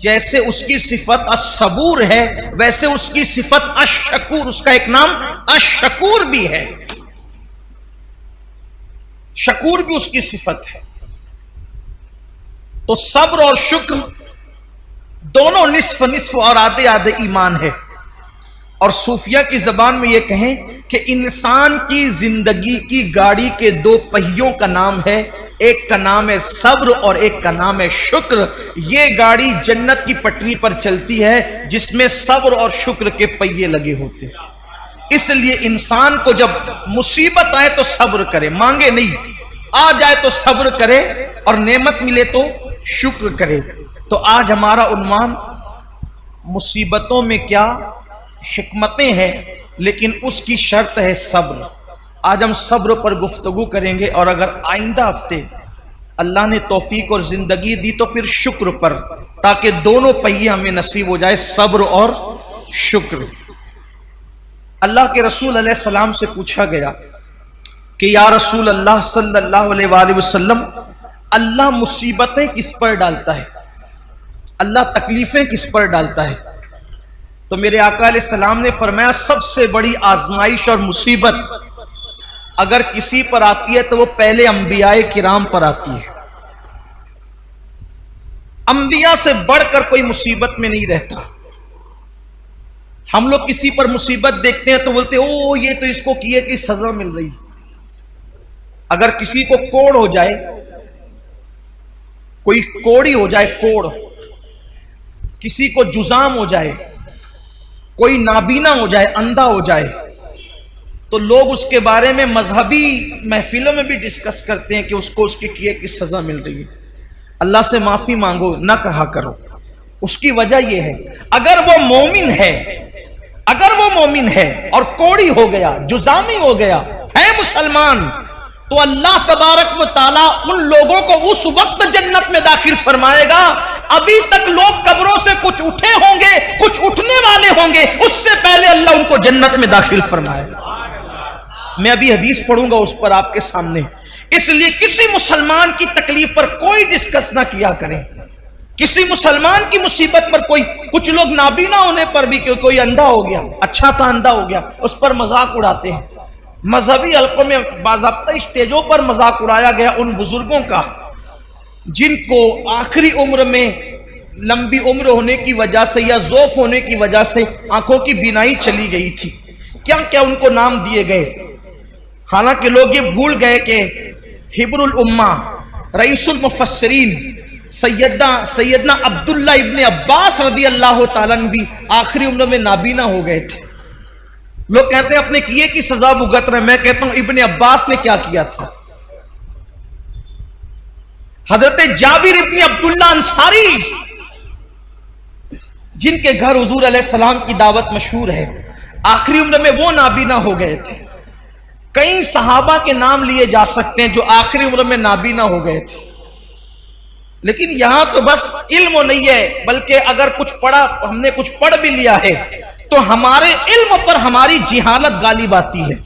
جیسے اس کی صفت الصبور ہے ویسے اس کی صفت الشکور، اس کا ایک نام الشکور بھی ہے، شکور بھی اس کی صفت ہے۔ تو صبر اور شکر دونوں نصف نصف اور آدھے آدھے ایمان ہے۔ اور صوفیہ کی زبان میں یہ کہیں کہ انسان کی زندگی کی گاڑی کے دو پہیوں کا نام ہے، ایک کا نام ہے صبر اور ایک کا نام ہے شکر۔ یہ گاڑی جنت کی پٹری پر چلتی ہے جس میں صبر اور شکر کے پہیے لگے ہوتے ہیں۔ اس لیے انسان کو جب مصیبت آئے تو صبر کرے، مانگے نہیں، آ جائے تو صبر کرے اور نعمت ملے تو شکر کرے۔ تو آج ہمارا عنوان مصیبتوں میں کیا حکمتیں ہیں، لیکن اس کی شرط ہے صبر۔ آج ہم صبر پر گفتگو کریں گے، اور اگر آئندہ ہفتے اللہ نے توفیق اور زندگی دی تو پھر شکر پر، تاکہ دونوں پہیے ہمیں نصیب ہو جائے، صبر اور شکر۔ اللہ کے رسول علیہ السلام سے پوچھا گیا کہ یا رسول اللہ صلی اللہ علیہ وآلہ وسلم، اللہ مصیبتیں کس پر ڈالتا ہے، اللہ تکلیفیں کس پر ڈالتا ہے؟ تو میرے آقا علیہ السلام نے فرمایا سب سے بڑی آزمائش اور مصیبت اگر کسی پر آتی ہے تو وہ پہلے انبیاء کرام پر آتی ہے۔ انبیاء سے بڑھ کر کوئی مصیبت میں نہیں رہتا۔ ہم لوگ کسی پر مصیبت دیکھتے ہیں تو بولتے او یہ تو اس کو کیے کہ سزا مل رہی۔ اگر کسی کو کوڑ ہو جائے، کوئی کوڑی ہو جائے، کوڑ، کسی کو جزام ہو جائے، کوئی نابینا ہو جائے، اندھا ہو جائے، تو لوگ اس کے بارے میں مذہبی محفلوں میں بھی ڈسکس کرتے ہیں کہ اس کو اس کے کیے کی سزا مل رہی ہے۔ اللہ سے معافی مانگو، نہ کہا کرو۔ اس کی وجہ یہ ہے اگر وہ مومن ہے اور کوڑی ہو گیا، جزامی ہو گیا، ہے مسلمان، تو اللہ تبارک و تعالیٰ ان لوگوں کو اس وقت جنت میں داخل فرمائے گا ابھی تک لوگ قبروں سے کچھ اٹھے ہوں گے، کچھ اٹھنے والے ہوں گے، اس سے پہلے اللہ ان کو جنت میں داخل فرمائے گا۔ میں ابھی حدیث پڑھوں گا اس پر آپ کے سامنے۔ اس لیے کسی مسلمان کی تکلیف پر کوئی ڈسکس نہ کیا کریں، کسی مسلمان کی مصیبت پر کوئی، کچھ لوگ نابینا ہونے پر بھی کہ کوئی اندھا ہو گیا، اچھا تھا اندھا ہو گیا، اس پر مذاق اڑاتے ہیں۔ مذہبی حلقوں میں باضابطہ اسٹیجوں پر مذاق اڑایا گیا ان بزرگوں کا جن کو آخری عمر میں لمبی عمر ہونے کی وجہ سے یا ضعف ہونے کی وجہ سے آنکھوں کی بینائی چلی گئی تھی، کیا کیا ان کو نام دیے گئے۔ حالانکہ لوگ یہ بھول گئے کہ حبر الامہ، رئیس المفسرین سیدنا عبداللہ ابن عباس رضی اللہ تعالیٰ عنہ بھی آخری عمر میں نابینا ہو گئے تھے۔ لوگ کہتے ہیں اپنے کیے کی سزا بھگت رہے، میں کہتا ہوں ابن عباس نے کیا کیا تھا۔ حضرت جابر ابن عبداللہ انصاری جن کے گھر حضور علیہ السلام کی دعوت مشہور ہے، آخری عمر میں وہ نابینا ہو گئے تھے۔ کئی صحابہ کے نام لیے جا سکتے ہیں جو آخری عمر میں نابینا ہو گئے تھے، لیکن یہاں تو بس علم نہیں ہے، بلکہ اگر کچھ پڑھا، ہم نے کچھ پڑھ بھی لیا ہے تو ہمارے علم پر ہماری جہالت غالب آتی ہے۔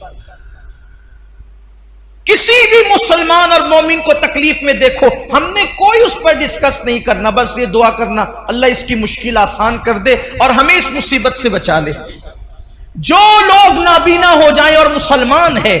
کسی بھی مسلمان اور مومن کو تکلیف میں دیکھو، ہم نے کوئی اس پر ڈسکس نہیں کرنا، بس یہ دعا کرنا اللہ اس کی مشکل آسان کر دے اور ہمیں اس مصیبت سے بچا لے۔ جو لوگ نابینا ہو جائیں اور مسلمان ہے،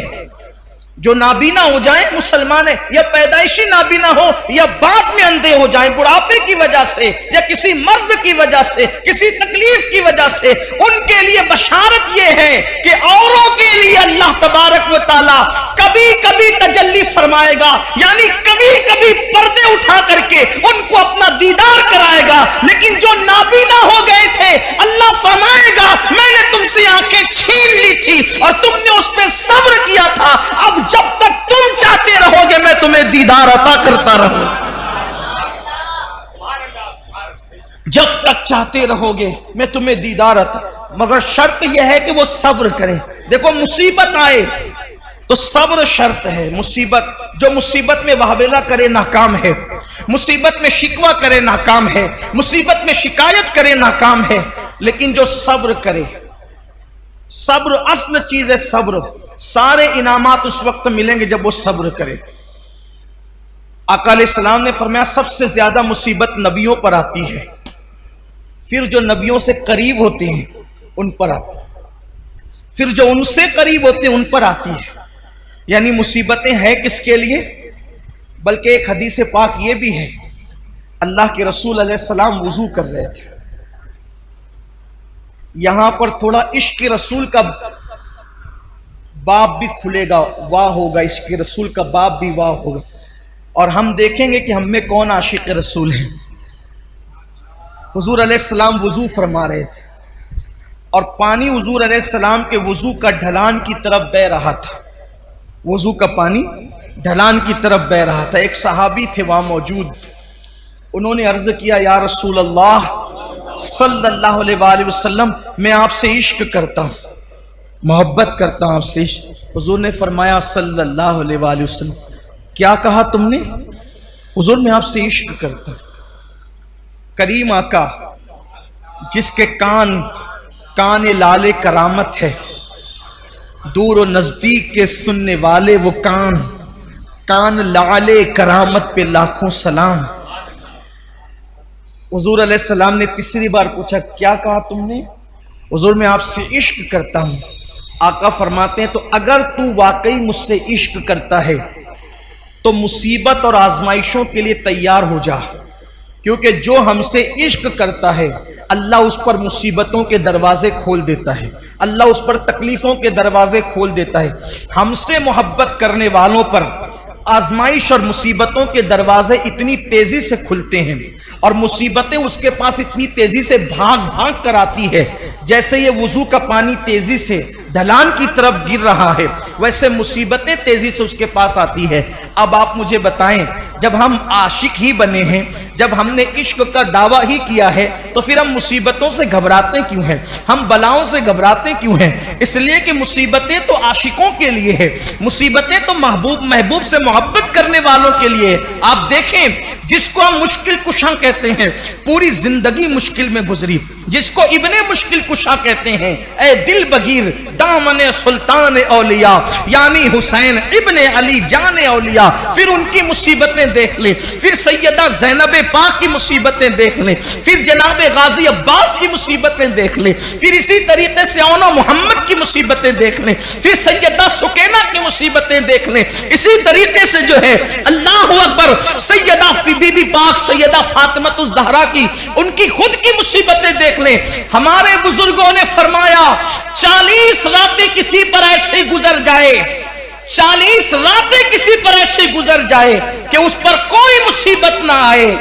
جو نابینا ہو جائیں مسلمان ہے، یا پیدائشی نابینا ہو یا بعد میں اندھے ہو جائیں بڑھاپے کی وجہ سے یا کسی مرض کی وجہ سے، کسی تکلیف کی وجہ سے، ان کے لیے بشارت یہ ہے کہ اوروں کے لیے اللہ تبارک و تعالی کبھی کبھی تجلی فرمائے گا، یعنی کبھی کبھی پردے اٹھا کر کے ان کو اپنا دیدار کرائے گا۔ لیکن جو نابینا ہو گئے تھے اللہ فرمائے گا میں نے تم سے آنکھیں چھین لی تھی اور تم نے اس پہ صبر کیا تھا، اب جب تک تم چاہتے رہو گے میں تمہیں دیدار عطا کرتا رہوں، جب تک چاہتے رہو گے میں تمہیں دیدار عطا، مگر شرط یہ ہے کہ وہ صبر کریں۔ دیکھو مصیبت آئے تو صبر شرط ہے۔ جو مصیبت میں واویلا کرے ناکام ہے، مصیبت میں شکوہ کرے ناکام ہے، مصیبت میں شکایت کرے ناکام ہے، لیکن جو صبر کرے، صبر اصل چیز ہے۔ صبر سارے انعامات اس وقت ملیں گے جب وہ صبر کرے۔ آقا علیہ السلام نے فرمایا سب سے زیادہ مصیبت نبیوں پر آتی ہے، پھر جو نبیوں سے قریب ہوتے ہیں ان پر آتی ہے، پھر جو ان سے قریب ہوتے ہیں ان پر آتی ہے۔ یعنی مصیبتیں ہیں کس کے لیے؟ بلکہ ایک حدیث پاک یہ بھی ہے، اللہ کے رسول علیہ السلام وضو کر رہے تھے، یہاں پر تھوڑا عشق رسول کا باب بھی کھلے گا، واہ ہوگا، عشق رسول کا باب بھی واہ ہوگا، اور ہم دیکھیں گے کہ ہم میں کون عاشق رسول ہیں۔ حضور علیہ السلام وضو فرما رہے تھے اور پانی حضور علیہ السلام کے وضو کا ڈھلان کی طرف بہہ رہا تھا، وضو کا پانی ڈھلان کی طرف بہہ رہا تھا۔ ایک صحابی تھے وہاں موجود، انہوں نے عرض کیا یا رسول اللہ صلی اللہ علیہ وآلہ وسلم، میں آپ سے عشق کرتا ہوں، محبت کرتا ہوں آپ سے۔ حضور نے فرمایا صلی اللہ علیہ وآلہ وسلم، کیا کہا تم نے؟ حضور میں آپ سے عشق کرتا ہوں۔ کریم آقا جس کے کان لالے کرامت ہے، دور و نزدیک کے سننے والے وہ کان لالے کرامت پہ لاکھوں سلام۔ حضور علیہ السلام نے تیسری بار پوچھا کیا کہا تم نے؟ حضور میں آپ سے عشق کرتا ہوں۔ آقا فرماتے ہیں تو اگر تو واقعی مجھ سے عشق کرتا ہے تو مصیبت اور آزمائشوں کے لیے تیار ہو جا، کیونکہ جو ہم سے عشق کرتا ہے اللہ اس پر مصیبتوں کے دروازے کھول دیتا ہے، اللہ اس پر تکلیفوں کے دروازے کھول دیتا ہے۔ ہم سے محبت کرنے والوں پر آزمائش اور مصیبتوں کے دروازے اتنی تیزی سے کھلتے ہیں اور مصیبتیں اس کے پاس اتنی تیزی سے بھاگ کر آتی ہے، جیسے یہ وضو کا پانی تیزی سے ڈھلان کی طرف گر رہا ہے ویسے مصیبتیں تیزی سے اس کے پاس آتی ہے۔ اب آپ مجھے بتائیں، جب ہم عاشق ہی بنے ہیں، جب ہم نے عشق کا دعویٰ ہی کیا ہے تو پھر ہم مصیبتوں سے گھبراتے کیوں ہیں؟ ہم بلاؤں سے گھبراتے کیوں ہیں؟ اس لیے کہ مصیبتیں تو عاشقوں کے لیے ہے، مصیبتیں تو محبوب سے محبت کرنے والوں کے لیے۔ آپ دیکھیں جس کو ہم مشکل کشا کہتے ہیں، پوری زندگی مشکل میں گزری، جس کو ابن مشکل کشا کہتے ہیں، اے دل بگیر دامن سلطان اولیاء یعنی حسین ابن علی جان اولیاء، پھر ان کی مصیبتیں دیکھ لیں، پھر سیدہ زینب پاک کی مصیبتیں دیکھ لیں، پھر جناب غازی عباس کی مصیبتیں دیکھ لیں، پھر اسی طریقے سے اونا محمد کی مصیبتیں دیکھ لیں، پھر سیدہ سکینہ کی مصیبتیں دیکھ لیں، اسی طریقے سے جو ہے اللہ اکبر سیدہ بی بی پاک سیدہ فاطمہ الزہرا کی ان کی خود کی مصیبتیں دیکھ لیں۔ ہمارے بزرگوں نے فرمایا 40 راتیں کسی پر ایسے گزر جائے، 40 راتیں کسی پر ایسے گزر جائے کہ اس پر کوئی مصیبت نہ آئے،